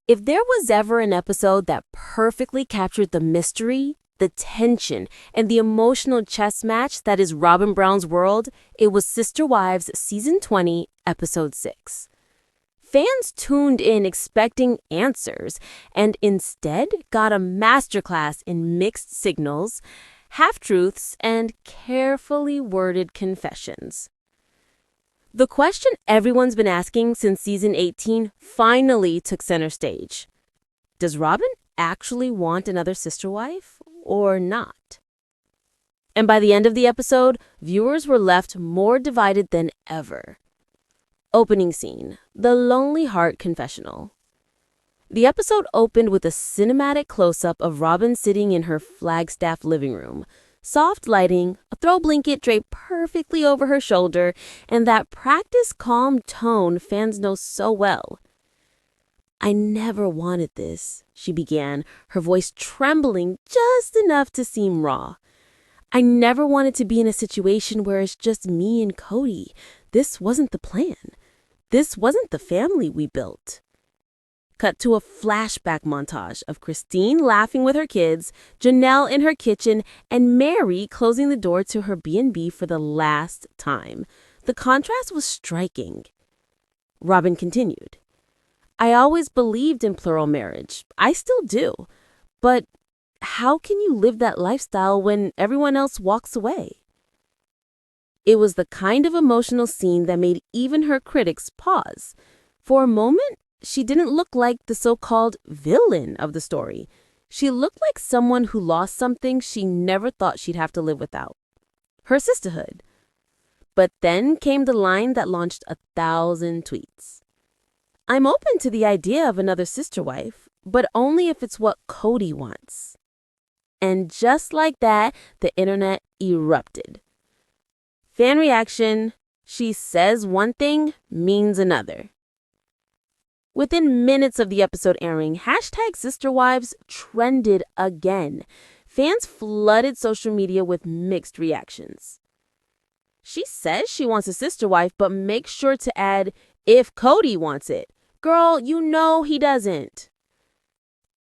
If there was ever an episode that perfectly captured the mystery, the tension, and the emotional chess match that is Robyn Brown's world, it was Sister Wives Season 20, Episode 6. Fans tuned in expecting answers and instead got a masterclass in mixed signals, half-truths, and carefully worded confessions. The question everyone's been asking since Season 18 finally took center stage. Does Robyn actually want another sister wife or not? And by the end of the episode, viewers were left more divided than ever. Opening scene, the Lonely Heart Confessional. The episode opened with a cinematic close-up of Robyn sitting in her Flagstaff living room. Soft lighting, a throw blanket draped perfectly over her shoulder, and that practiced calm tone fans know so well. "I never wanted this," she began, her voice trembling just enough to seem raw. "I never wanted to be in a situation where it's just me and Kody. This wasn't the plan. This wasn't the family we built." Cut to a flashback montage of Christine laughing with her kids, Janelle in her kitchen, and Mary closing the door to her B&B for the last time. The contrast was striking. Robyn continued, "I always believed in plural marriage. I still do. But how can you live that lifestyle when everyone else walks away?" It was the kind of emotional scene that made even her critics pause. For a moment, she didn't look like the so-called villain of the story. She looked like someone who lost something she never thought she'd have to live without. Her sisterhood. But then came the line that launched 1,000 tweets. "I'm open to the idea of another sister wife, but only if it's what Kody wants." And just like that, the internet erupted. Fan reaction, "She says one thing, means another." Within minutes of the episode airing, #SisterWives trended again. Fans flooded social media with mixed reactions. "She says she wants a sister wife, but make sure to add, if Kody wants it. Girl, you know he doesn't."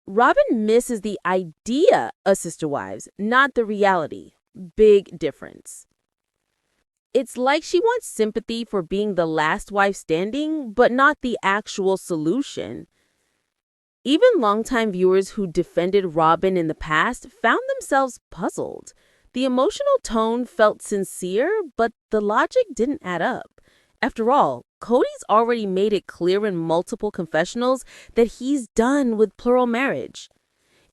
Robyn misses the idea of sister wives, not the reality. Big difference. It's like she wants sympathy for being the last wife standing, but not the actual solution. Even longtime viewers who defended Robyn in the past found themselves puzzled. The emotional tone felt sincere, but the logic didn't add up. After all, Kody's already made it clear in multiple confessionals that he's done with plural marriage.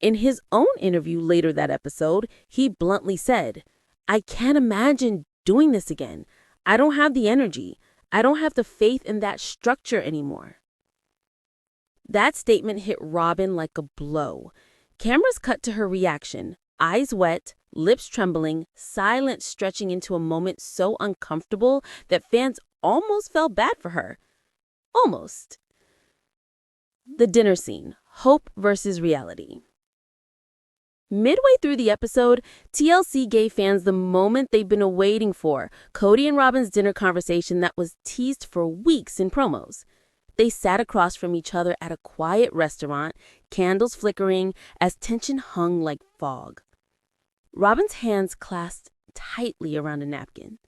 In his own interview later that episode, he bluntly said, "I can't imagine doing this again. I don't have the energy. I don't have the faith in that structure anymore." That statement hit Robyn like a blow. Cameras cut to her reaction, eyes wet, lips trembling, silence stretching into a moment so uncomfortable that fans almost felt bad for her. Almost. The dinner scene, hope versus reality. Midway through the episode, TLC gave fans the moment they've been waiting for, Kody and Robyn's dinner conversation that was teased for weeks in promos. They sat across from each other at a quiet restaurant, candles flickering as tension hung like fog. Robyn's hands clasped tightly around a napkin.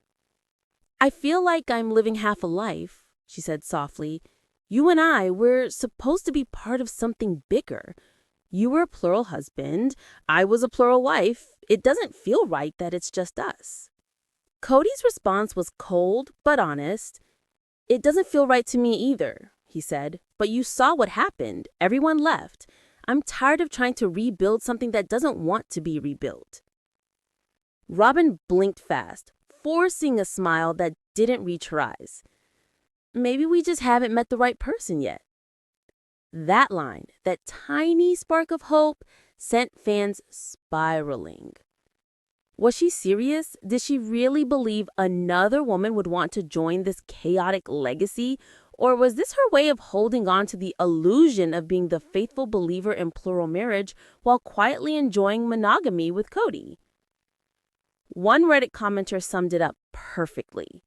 "I feel like I'm living half a life," she said softly. "You and we're supposed to be part of something bigger. You were a plural husband. I was a plural wife. It doesn't feel right that it's just us." Kody's response was cold but honest. "It doesn't feel right to me either," he said. "But you saw what happened. Everyone left. I'm tired of trying to rebuild something that doesn't want to be rebuilt." Robyn blinked fast, forcing a smile that didn't reach her eyes. "Maybe we just haven't met the right person yet." That line, that tiny spark of hope, sent fans spiraling. Was she serious? Did she really believe another woman would want to join this chaotic legacy? Or was this her way of holding on to the illusion of being the faithful believer in plural marriage while quietly enjoying monogamy with Kody? One Reddit commenter summed it up perfectly.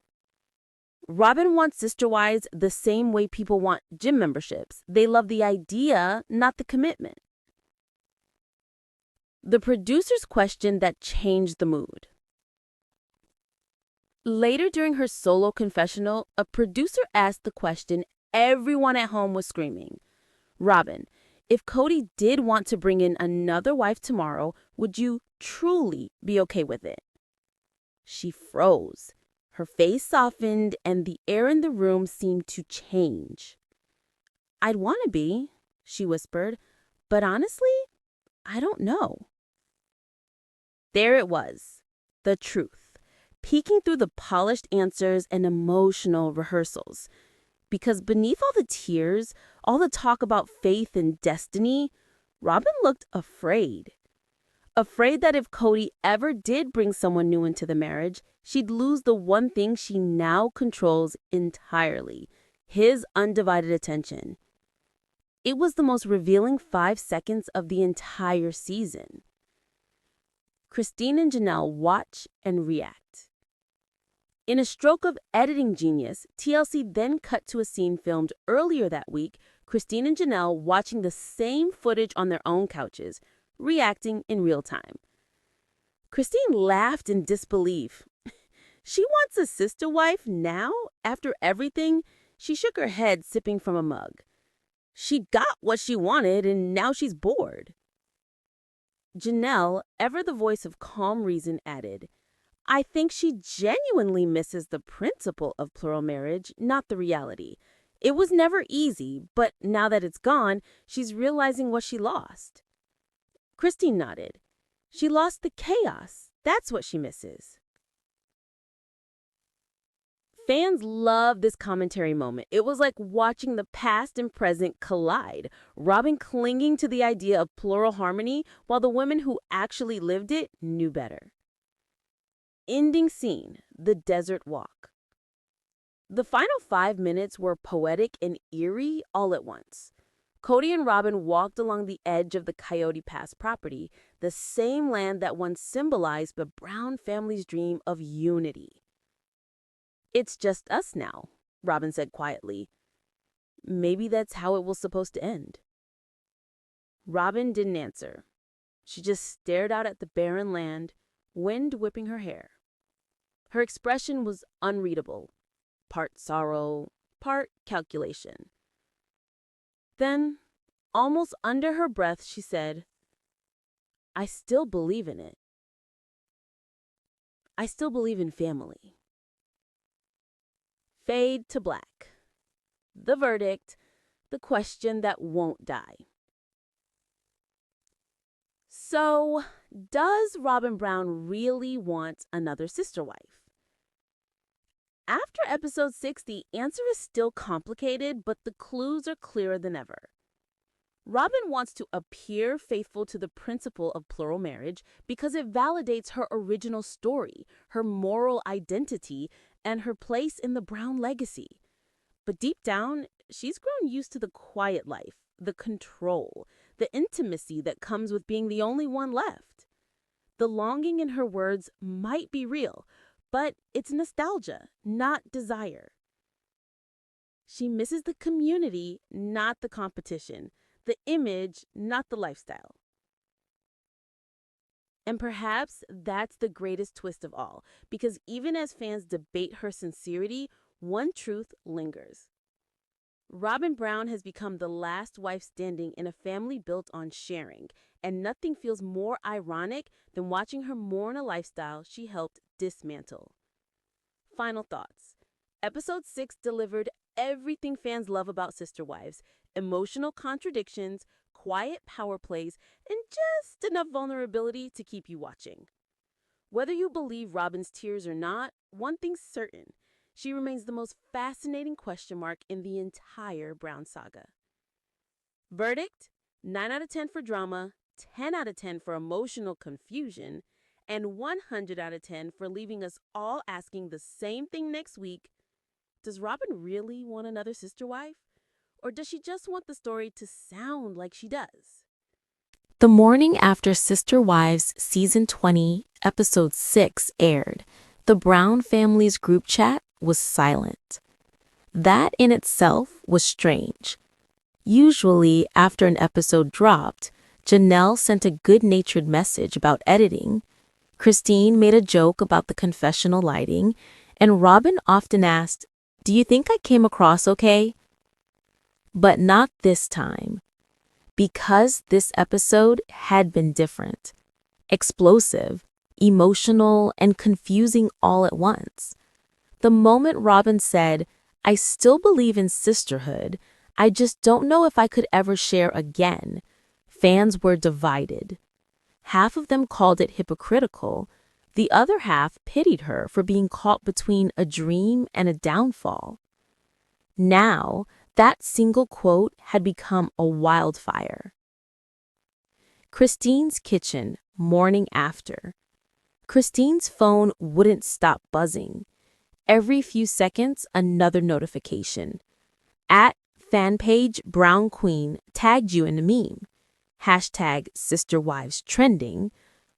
Robyn wants Sister Wives the same way people want gym memberships. They love the idea, not the commitment. The producer's question that changed the mood. Later during her solo confessional, a producer asked the question everyone at home was screaming. Robyn, if Kody did want to bring in another wife tomorrow, would you truly be okay with it? She froze. Her face softened and the air in the room seemed to change. I'd want to be, she whispered, but honestly, I don't know. There it was, the truth, peeking through the polished answers and emotional rehearsals. Because beneath all the tears, all the talk about faith and destiny, Robyn looked afraid. Afraid that if Kody ever did bring someone new into the marriage, she'd lose the one thing she now controls entirely, his undivided attention. It was the most revealing 5 seconds of the entire season. Christine and Janelle watch and react. In a stroke of editing genius, TLC then cut to a scene filmed earlier that week, Christine and Janelle watching the same footage on their own couches, reacting in real time. Christine laughed in disbelief. She wants a sister wife now, after everything? She shook her head, sipping from a mug. She got what she wanted, and now she's bored. Janelle, ever the voice of calm reason, added, I think she genuinely misses the principle of plural marriage, not the reality. It was never easy, but now that it's gone, she's realizing what she lost. Christine nodded. She lost the chaos. That's what she misses. Fans love this commentary moment. It was like watching the past and present collide. Robyn clinging to the idea of plural harmony while the women who actually lived it knew better. Ending scene, the desert walk. The final 5 minutes were poetic and eerie all at once. Kody and Robyn walked along the edge of the Coyote Pass property, the same land that once symbolized the Brown family's dream of unity. It's just us now, Robyn said quietly. Maybe that's how it was supposed to end. Robyn didn't answer. She just stared out at the barren land, wind whipping her hair. Her expression was unreadable, part sorrow, part calculation. Then, almost under her breath, she said, I still believe in it. I still believe in family. Fade to black. The verdict, the question that won't die. So, does Robyn Brown really want another sister wife? After episode 6, the answer is still complicated, but the clues are clearer than ever. Robyn wants to appear faithful to the principle of plural marriage because it validates her original story, her moral identity, and her place in the Brown legacy. But deep down, she's grown used to the quiet life, the control, the intimacy that comes with being the only one left. The longing in her words might be real, but it's nostalgia, not desire. She misses the community, not the competition, the image, not the lifestyle. And perhaps that's the greatest twist of all, because even as fans debate her sincerity, one truth lingers. Robyn Brown has become the last wife standing in a family built on sharing, and nothing feels more ironic than watching her mourn a lifestyle she helped dismantle. Final thoughts. Episode 6 delivered everything fans love about Sister Wives: emotional contradictions, quiet power plays, and just enough vulnerability to keep you watching. Whether you believe Robyn's tears or not, one thing's certain. She remains the most fascinating question mark in the entire Brown saga. Verdict: 9 out of 10 for drama, 10 out of 10 for emotional confusion, and 100 out of 10 for leaving us all asking the same thing next week. Does Robyn really want another sister wife? Or does she just want the story to sound like she does? The morning after Sister Wives Season 20, Episode 6 aired, the Brown family's group chat was silent. That in itself was strange. Usually, after an episode dropped, Janelle sent a good-natured message about editing. Christine made a joke about the confessional lighting, and Robyn often asked, "Do you think I came across okay?" But not this time. Because this episode had been different. Explosive, emotional, and confusing all at once. The moment Robyn said, "I still believe in sisterhood, I just don't know if I could ever share again," fans were divided. Half of them called it hypocritical. The other half pitied her for being caught between a dream and a downfall. Now, that single quote had become a wildfire. Christine's kitchen, morning after. Christine's phone wouldn't stop buzzing. Every few seconds, another notification. At fanpage Brown Queen tagged you in a meme. Hashtag SisterWives trending.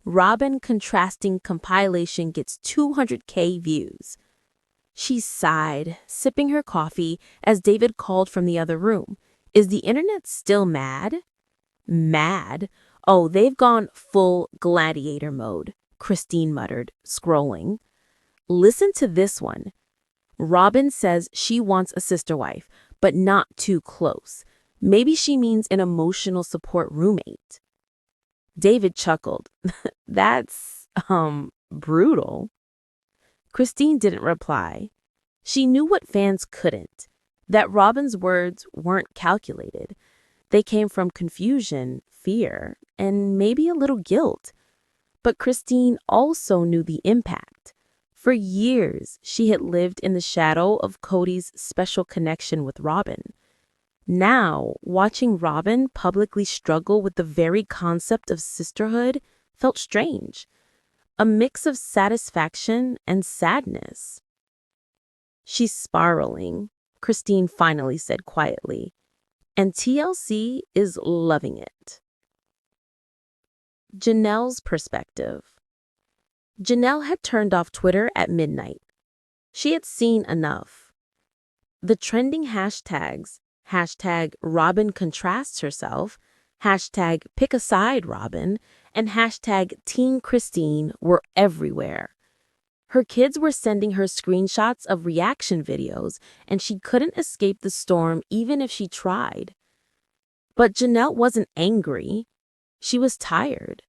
Robyn contrasting compilation gets 200K views. She sighed, sipping her coffee as David called from the other room. Is the internet still mad? Mad? Oh, they've gone full gladiator mode, Christine muttered, scrolling. Listen to this one. Robyn says she wants a sister wife, but not too close. Maybe she means an emotional support roommate. David chuckled. That's, brutal. Christine didn't reply. She knew what fans couldn't, that Robyn's words weren't calculated. They came from confusion, fear, and maybe a little guilt. But Christine also knew the impact. For years, she had lived in the shadow of Kody's special connection with Robyn. Now, watching Robyn publicly struggle with the very concept of sisterhood felt strange. A mix of satisfaction and sadness. She's spiraling, Christine finally said quietly, and TLC is loving it. Janelle's perspective. Janelle had turned off Twitter at midnight. She had seen enough. The trending hashtags, hashtag Robyn contrasts herself, hashtag pick a side Robyn, and hashtag Team Christine were everywhere. Her kids were sending her screenshots of reaction videos, and she couldn't escape the storm even if she tried. But Janelle wasn't angry. She was tired.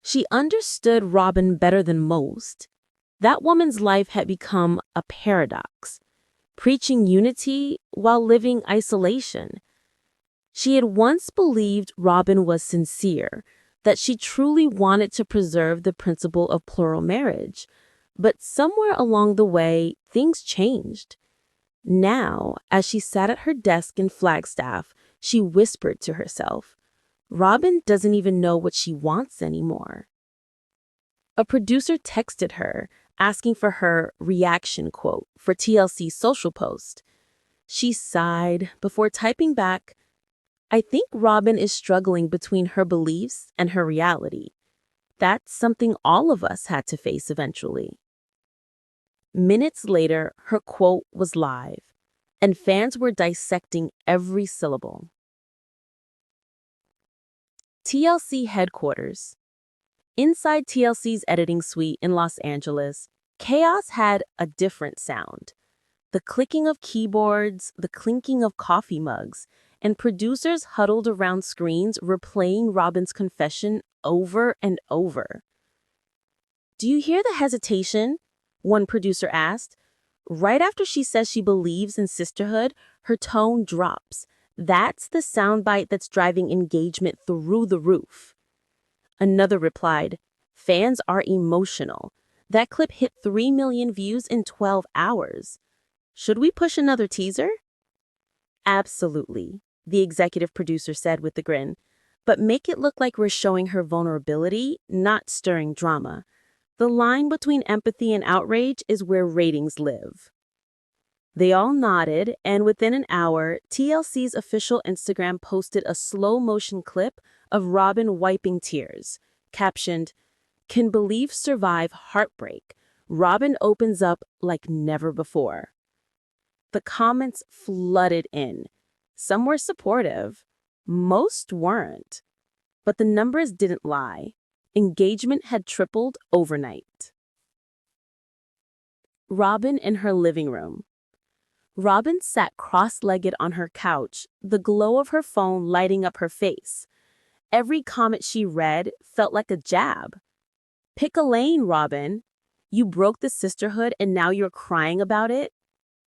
She understood Robyn better than most. That woman's life had become a paradox, preaching unity while living isolation. She had once believed Robyn was sincere, that she truly wanted to preserve the principle of plural marriage. But somewhere along the way, things changed. Now, as she sat at her desk in Flagstaff, she whispered to herself, Robyn doesn't even know what she wants anymore. A producer texted her, asking for her reaction quote for TLC's social post. She sighed before typing back, I think Robyn is struggling between her beliefs and her reality. That's something all of us had to face eventually. Minutes later, her quote was live, and fans were dissecting every syllable. TLC headquarters. Inside TLC's editing suite in Los Angeles, chaos had a different sound. The clicking of keyboards, the clinking of coffee mugs, and producers huddled around screens replaying Robyn's confession over and over. Do you hear the hesitation? One producer asked. Right after she says she believes in sisterhood, her tone drops. That's the soundbite that's driving engagement through the roof. Another replied, fans are emotional. That clip hit 3 million views in 12 hours. Should we push another teaser? Absolutely, the executive producer said with a grin. But make it look like we're showing her vulnerability, not stirring drama. The line between empathy and outrage is where ratings live. They all nodded, and within an hour, TLC's official Instagram posted a slow-motion clip of Robyn wiping tears, captioned, Can belief survive heartbreak? Robyn opens up like never before. The comments flooded in. Some were supportive, most weren't. But the numbers didn't lie. Engagement had tripled overnight. Robyn in her living room. Robyn sat cross-legged on her couch, the glow of her phone lighting up her face. Every comment she read felt like a jab. Pick a lane, Robyn. You broke the sisterhood and now you're crying about it?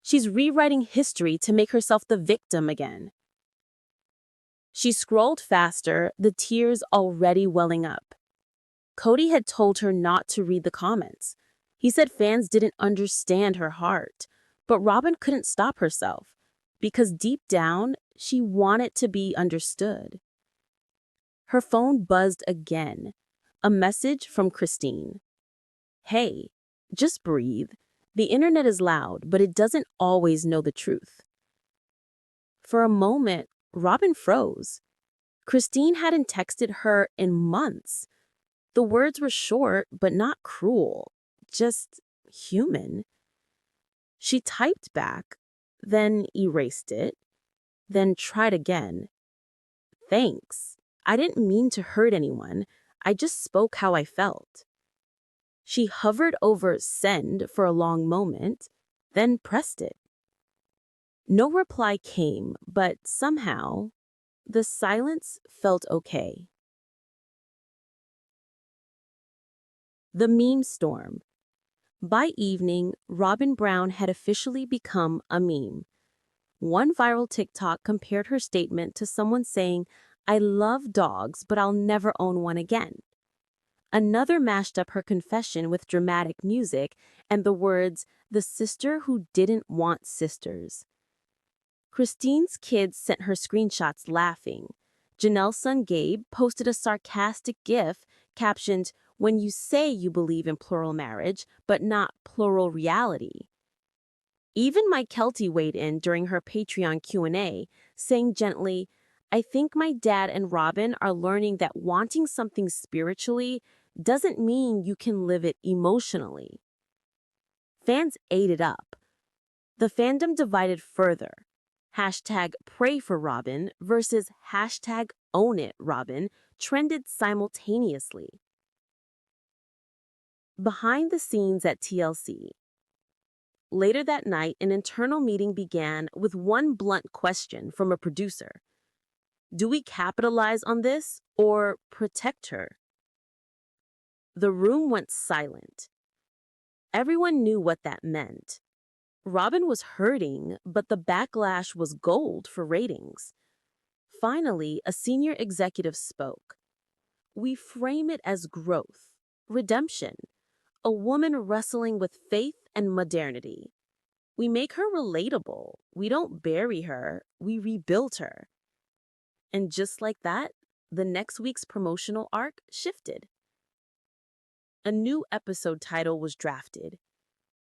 She's rewriting history to make herself the victim again. She scrolled faster, the tears already welling up. Kody had told her not to read the comments. He said fans didn't understand her heart, but Robyn couldn't stop herself because deep down, she wanted to be understood. Her phone buzzed again, a message from Christine. Hey, just breathe. The internet is loud, but it doesn't always know the truth. For a moment, Robyn froze. Christine hadn't texted her in months. The words were short, but not cruel, just human. She typed back, then erased it, then tried again. Thanks. I didn't mean to hurt anyone. I just spoke how I felt. She hovered over send for a long moment, then pressed it. No reply came, but somehow, the silence felt okay. The meme storm. By evening, Robyn Brown had officially become a meme. One viral TikTok compared her statement to someone saying, "I love dogs, but I'll never own one again." Another mashed up her confession with dramatic music and the words, "the sister who didn't want sisters." Christine's kids sent her screenshots laughing. Janelle's son Gabe posted a sarcastic GIF captioned, "When you say you believe in plural marriage, but not plural reality." Even Mike Kelty weighed in during her Patreon Q&A, saying gently, "I think my dad and Robyn are learning that wanting something spiritually doesn't mean you can live it emotionally." Fans ate it up. The fandom divided further. Hashtag pray for Robyn versus hashtag own it Robyn trended simultaneously. Behind the scenes at TLC. Later that night, an internal meeting began with one blunt question from a producer. Do we capitalize on this or protect her? The room went silent. Everyone knew what that meant. Robyn was hurting, but the backlash was gold for ratings. Finally, a senior executive spoke. We frame it as growth, redemption, a woman wrestling with faith and modernity. We make her relatable. We don't bury her, we rebuild her. And just like that, the next week's promotional arc shifted. A new episode title was drafted,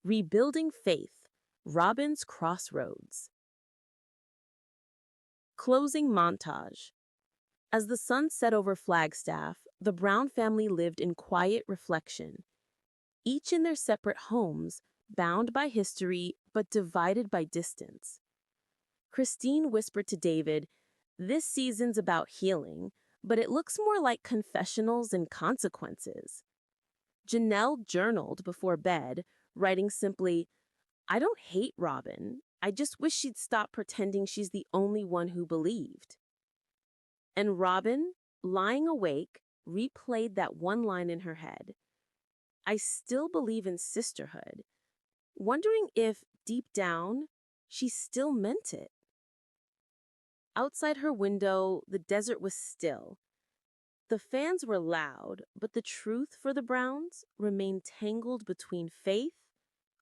Rebuilding Faith, Robyn's Crossroads. Closing montage. As the sun set over Flagstaff, the Brown family lived in quiet reflection. Each in their separate homes, bound by history but divided by distance. Christine whispered to David, "This season's about healing, but it looks more like confessionals and consequences." Janelle journaled before bed, writing simply, "I don't hate Robyn. I just wish she'd stop pretending she's the only one who believed." And Robyn, lying awake, replayed that one line in her head. I still believe in sisterhood, wondering if, deep down, she still meant it. Outside her window, the desert was still. The fans were loud, but the truth for the Browns remained tangled between faith,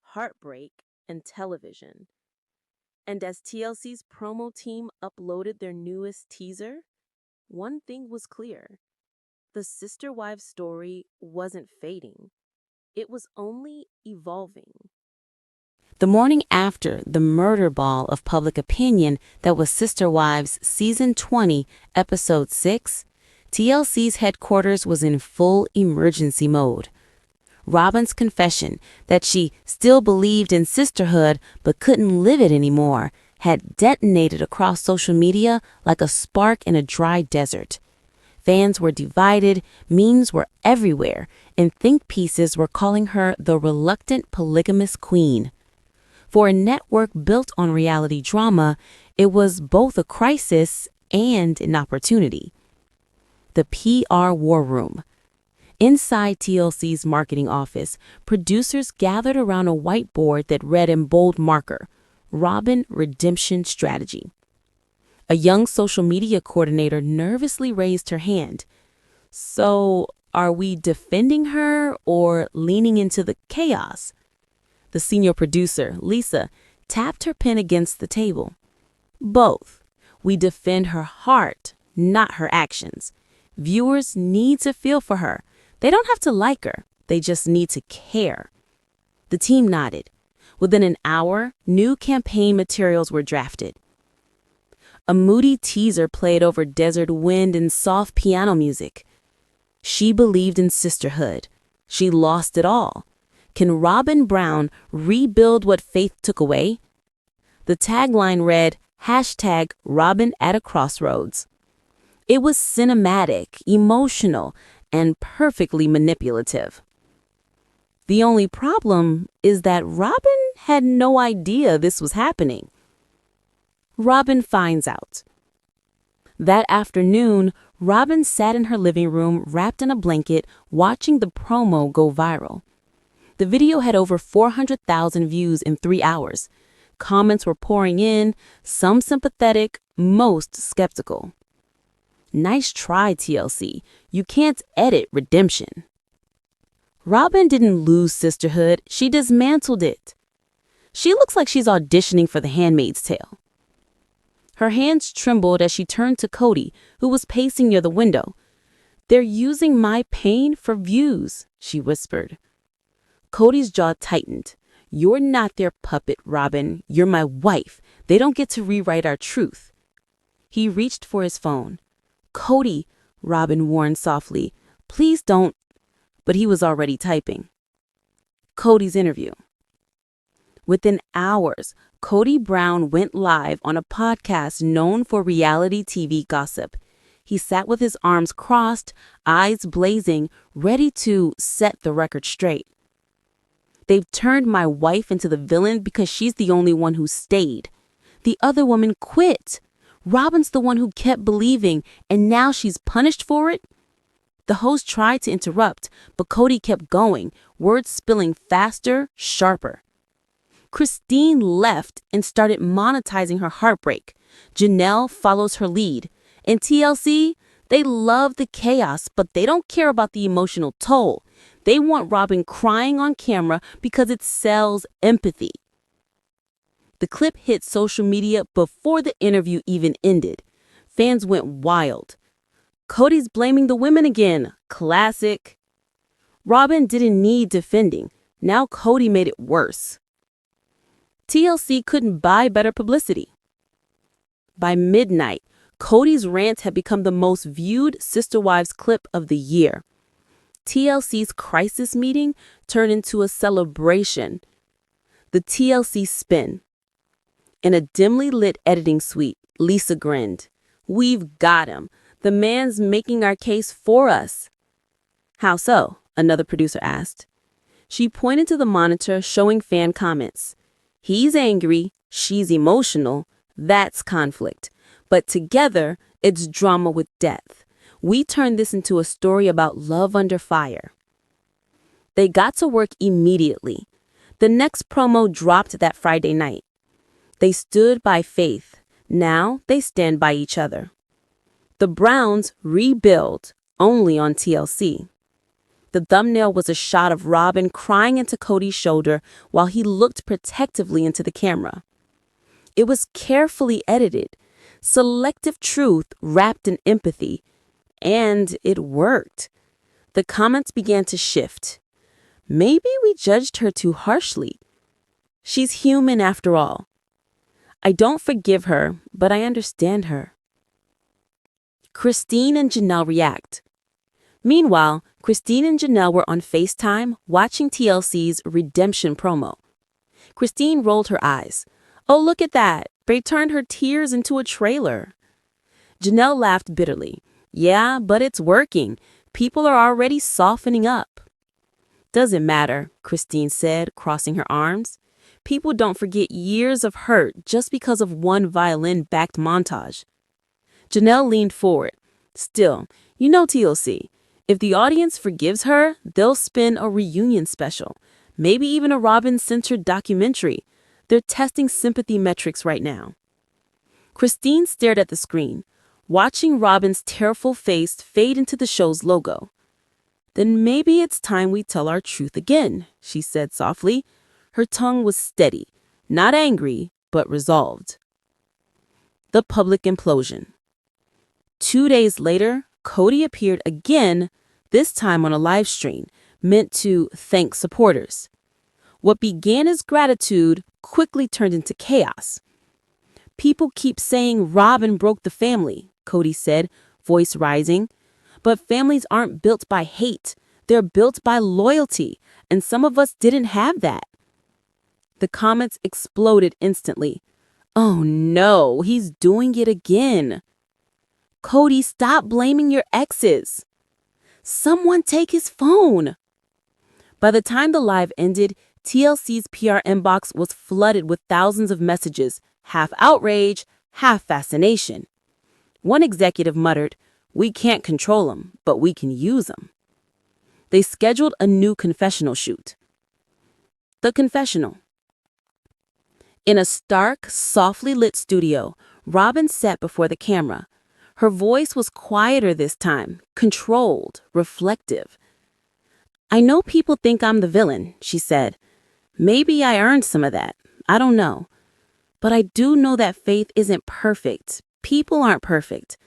heartbreak, and television. And as TLC's promo team uploaded their newest teaser, one thing was clear. The sister wives story wasn't fading. It was only evolving. The morning after the murder ball of public opinion that was Sister Wives Season 20, Episode 6, TLC's headquarters was in full emergency mode. Robyn's confession that she still believed in sisterhood but couldn't live it anymore had detonated across social media like a spark in a dry desert. Fans were divided, memes were everywhere, and think pieces were calling her the reluctant polygamous queen. For a network built on reality drama, it was both a crisis and an opportunity. The PR war room. Inside TLC's marketing office, producers gathered around a whiteboard that read in bold marker, Robyn Redemption Strategy. A young social media coordinator nervously raised her hand. So, are we defending her or leaning into the chaos? The senior producer, Lisa, tapped her pen against the table. Both. We defend her heart, not her actions. Viewers need to feel for her. They don't have to like her. They just need to care. The team nodded. Within an hour, new campaign materials were drafted. A moody teaser played over desert wind and soft piano music. She believed in sisterhood. She lost it all. Can Robyn Brown rebuild what faith took away? The tagline read, #Robyn at a crossroads. It was cinematic, emotional, and perfectly manipulative. The only problem is that Robyn had no idea this was happening. Robyn finds out. That afternoon, Robyn sat in her living room wrapped in a blanket watching the promo go viral. The video had over 400,000 views in 3 hours. Comments were pouring in, some sympathetic, most skeptical. Nice try, TLC. You can't edit redemption. Robyn didn't lose sisterhood, she dismantled it. She looks like she's auditioning for The Handmaid's Tale. Her hands trembled as she turned to Kody, who was pacing near the window. "They're using my pain for views," she whispered. Kody's jaw tightened. "You're not their puppet, Robyn. You're my wife. They don't get to rewrite our truth." He reached for his phone. "Kody," Robyn warned softly, "please don't." But he was already typing. Kody's interview. Within hours, Kody Brown went live on a podcast known for reality TV gossip. He sat with his arms crossed, eyes blazing, ready to set the record straight. "They've turned my wife into the villain because she's the only one who stayed. The other woman quit. Robyn's the one who kept believing, and now she's punished for it?" The host tried to interrupt, but Kody kept going, words spilling faster, sharper. Christine left and started monetizing her heartbreak. Janelle follows her lead. In TLC, they love the chaos, but they don't care about the emotional toll. They want Robyn crying on camera because it sells empathy. The clip hit social media before the interview even ended. Fans went wild. "Kody's blaming the women again. Classic." Robyn didn't need defending. Now Kody made it worse. TLC couldn't buy better publicity. By midnight, Kody's rant had become the most viewed Sister Wives clip of the year. TLC's crisis meeting turned into a celebration. The TLC spin. In a dimly lit editing suite, Lisa grinned. "We've got him. The man's making our case for us." "How so?" another producer asked. She pointed to the monitor showing fan comments. "He's angry, she's emotional, that's conflict. But together, it's drama with depth. We turned this into a story about love under fire." They got to work immediately. The next promo dropped that Friday night. They stood by faith. Now they stand by each other. The Browns rebuild, only on TLC. The thumbnail was a shot of Robyn crying into Kody's shoulder while he looked protectively into the camera. It was carefully edited, selective truth wrapped in empathy, and it worked. The comments began to shift. Maybe we judged her too harshly. She's human after all. I don't forgive her, but I understand her. Christine and Janelle react. Meanwhile, Christine and Janelle were on FaceTime watching TLC's Redemption promo. Christine rolled her eyes. Oh, look at that. They turned her tears into a trailer. Janelle laughed bitterly. Yeah, but it's working. People are already softening up. Doesn't matter, Christine said, crossing her arms. People don't forget years of hurt just because of one violin-backed montage. Janelle leaned forward. Still, you know TLC. If the audience forgives her, they'll spin a reunion special. Maybe even a Robyn-centered documentary. They're testing sympathy metrics right now. Christine stared at the screen, watching Robyn's tearful face fade into the show's logo. Then maybe it's time we tell our truth again, she said softly. Her tongue was steady, not angry, but resolved. The public implosion. 2 days later, Kody appeared again, this time on a live stream, meant to thank supporters. What began as gratitude quickly turned into chaos. People keep saying Robyn broke the family, Kody said, voice rising. But families aren't built by hate. They're built by loyalty, and some of us didn't have that. The comments exploded instantly. Oh no, he's doing it again. Kody, stop blaming your exes. Someone take his phone. By the time the live ended, TLC's PR inbox was flooded with thousands of messages, half outrage, half fascination. One executive muttered, "We can't control them, but we can use them." They scheduled a new confessional shoot. The confessional. In a stark, softly lit studio, Robyn sat before the camera. Her voice was quieter this time, controlled, reflective. I know people think I'm the villain, she said. Maybe I earned some of that. I don't know. But I do know that faith isn't perfect. People aren't perfect.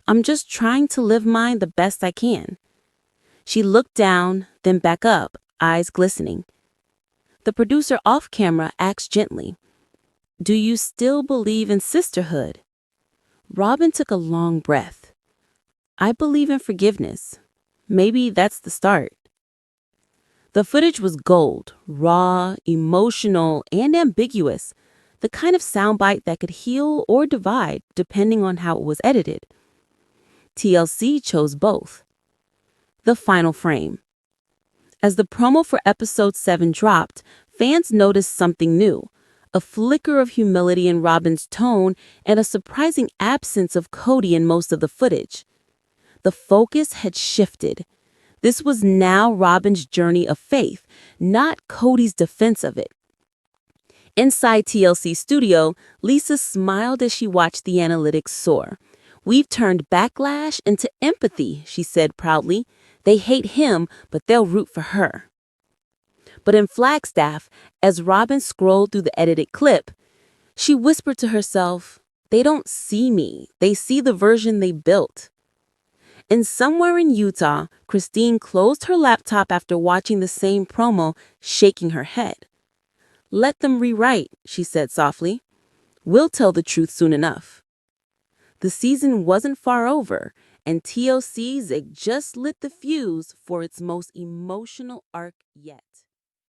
I'm just trying to live mine the best I can. She looked down, then back up, eyes glistening. The producer off camera asked gently, "Do you still believe in sisterhood?" Robyn took a long breath. I believe in forgiveness. Maybe that's the start. The footage was gold, raw, emotional, and ambiguous, the kind of soundbite that could heal or divide depending on how it was edited. TLC chose both. The final frame. As the promo for episode 7 dropped, fans noticed something new, a flicker of humility in Robyn's tone and a surprising absence of Kody in most of the footage. The focus had shifted. This was now Robyn's journey of faith, not Kody's defense of it. Inside TLC studio, Lisa smiled as she watched the analytics soar. We've turned backlash into empathy, she said proudly. They hate him, but they'll root for her. But in Flagstaff, as Robyn scrolled through the edited clip, she whispered to herself, they don't see me. They see the version they built. And somewhere in Utah, Christine closed her laptop after watching the same promo, shaking her head. Let them rewrite, she said softly. We'll tell the truth soon enough. The season wasn't far over, and TLC's just lit the fuse for its most emotional arc yet.